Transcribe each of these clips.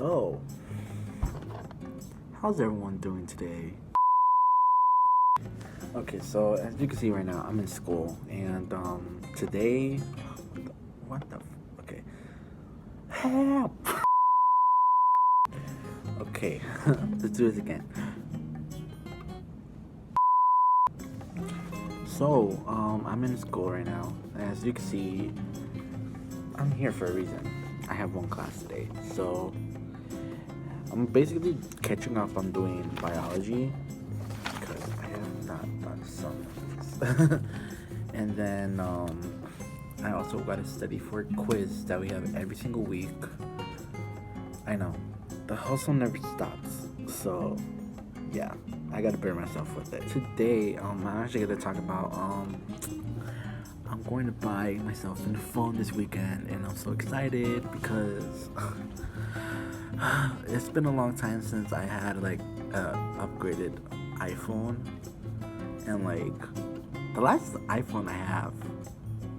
So, how's everyone doing today? Okay, so as you can see right now, I'm in school, and today, okay, help. Okay, let's do this again. So, I'm in school right now. As you can see, I'm here for a reason. I have one class today, so I'm basically catching up on doing biology because I have not done some things. And then I also got to study for a quiz that we have every single week. I know, the hustle never stops, so yeah, I gotta bear myself with it. Today, I'm actually gonna talk about I'm going to buy myself a new phone this weekend, and I'm so excited because it's been a long time since I had like a upgraded iPhone, and like the last iPhone I have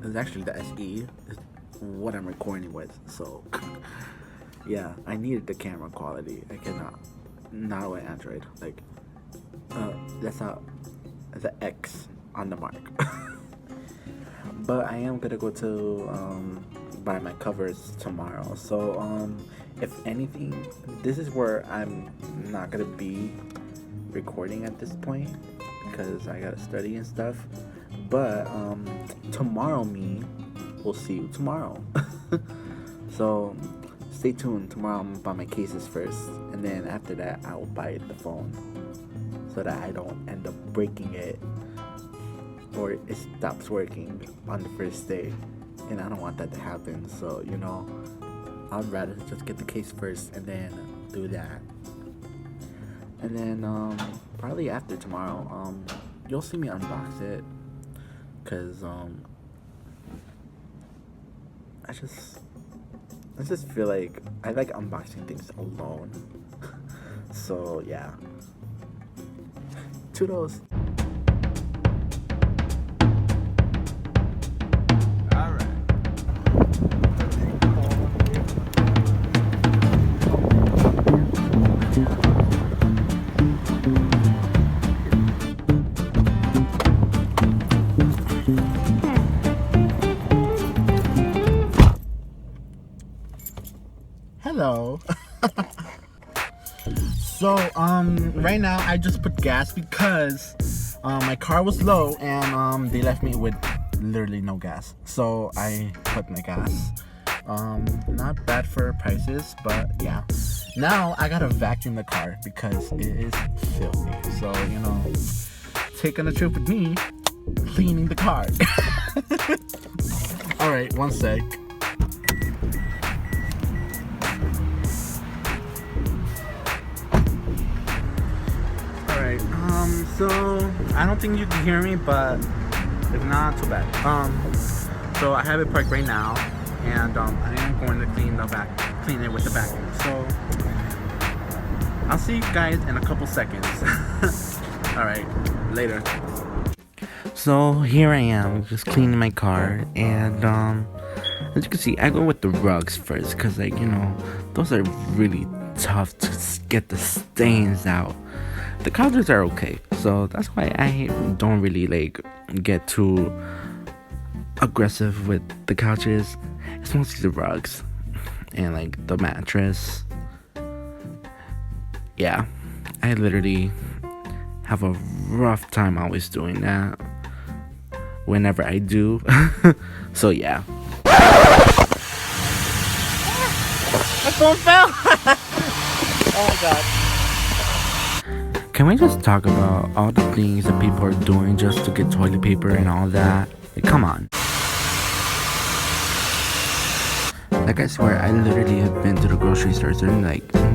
is actually the SE, is what I'm recording with. So yeah, I needed the camera quality. I cannot not with Android. Like that's an X on the mark. But I am gonna go to buy my covers tomorrow. So if anything, this is where I'm not gonna be recording at this point because I gotta study and stuff. But tomorrow we'll see you tomorrow. So stay tuned. Tomorrow I'm gonna buy my cases first, and then after that I will buy the phone so that I don't end up breaking it or it stops working on the first day, and I don't want that to happen. So I'd rather just get the case first and then do that. And then probably after tomorrow you'll see me unbox it, because I just feel like I like unboxing things alone. So yeah, toodles. Hello. So right now I just put gas because my car was low and they left me with literally no gas. So I put my gas. Not bad for prices, but yeah. Now I gotta vacuum the car because it is filthy. So taking a trip with me, cleaning the car. Alright, one sec. Alright, so I don't think you can hear me, but if not, too bad. So I have it parked right now, and I am going to clean it with the vacuum. So I'll see you guys in a couple seconds. Alright, later. So here I am, just cleaning my car, and as you can see, I go with the rugs first, because those are really tough to get the stains out. The couches are okay, so that's why I don't really get too aggressive with the couches. It's mostly the rugs and the mattress. Yeah, I literally have a rough time always doing that whenever I do. So yeah. My phone fell. Oh my god. Can we just talk about all the things that people are doing just to get toilet paper and all that? Come on. I swear, I literally have been to the grocery stores and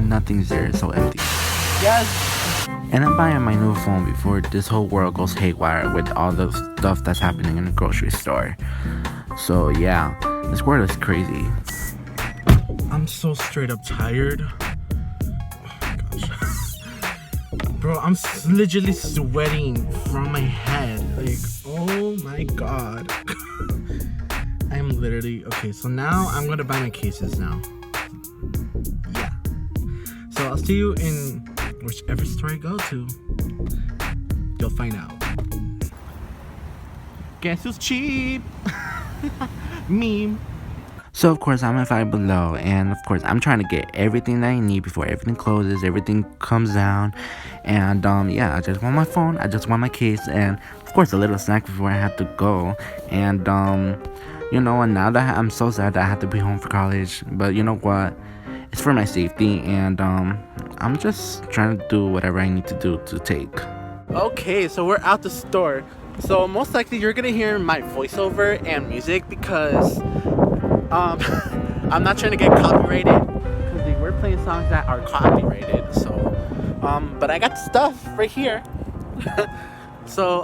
nothing's there, it's so empty. Yes! And I'm buying my new phone before this whole world goes haywire with all the stuff that's happening in the grocery store. So yeah, this world is crazy. I'm so straight up tired. Bro, I'm literally sweating from my head. Oh my god. I'm literally... Okay, so now I'm gonna buy my cases now. Yeah. I'll see you in whichever store I go to. You'll find out. Guess who's cheap? Meme. So of course I'm at Five Below, and of course I'm trying to get everything that I need before everything closes, everything comes down, and yeah, I just want my phone, I just want my case, and of course a little snack before I have to go, and you know, and now that I'm so sad that I have to be home for college, but you know what, it's for my safety, and I'm just trying to do whatever I need to do to take. Okay, so we're out the store, so most likely you're gonna hear my voiceover and music because I'm not trying to get copyrighted because we're playing songs that are copyrighted. So, but I got stuff right here. So,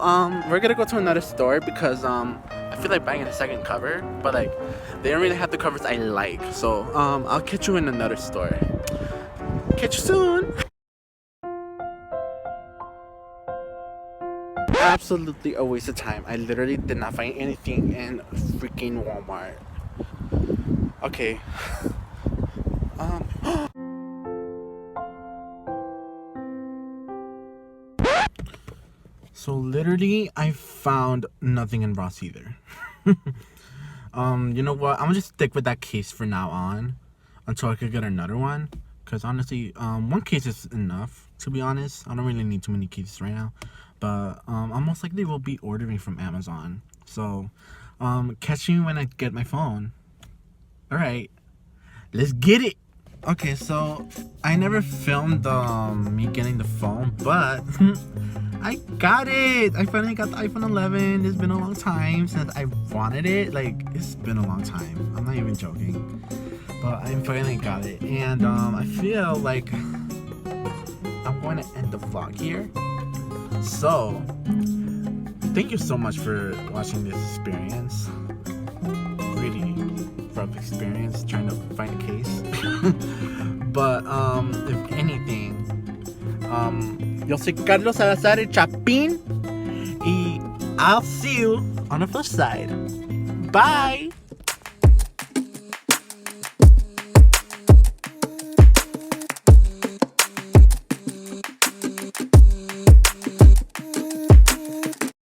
we're gonna go to another store because I feel like buying a second cover, but like they don't really have the covers I like. So, I'll catch you in another store. Catch you soon. Absolutely a waste of time. I literally did not find anything in freaking Walmart. Okay. So literally I found nothing in Ross either. You know what? I'm gonna just stick with that case for now on until I could get another one. Cause honestly, one case is enough, to be honest. I don't really need too many cases right now. But I most likely will be ordering from Amazon. So catch me when I get my phone. Alright, let's get it. Okay, so I never filmed me getting the phone, but I got it. I finally got the iPhone 11. It's been a long time since I wanted it. Like, it's been a long time. I'm not even joking. But I finally got it. And I feel like I'm going to end the vlog here. So, thank you so much for watching this experience. Really rough experience trying to find a case. But if anything, yo soy Carlos Salazar el Chapín, y I'll see you on the flip side. Bye.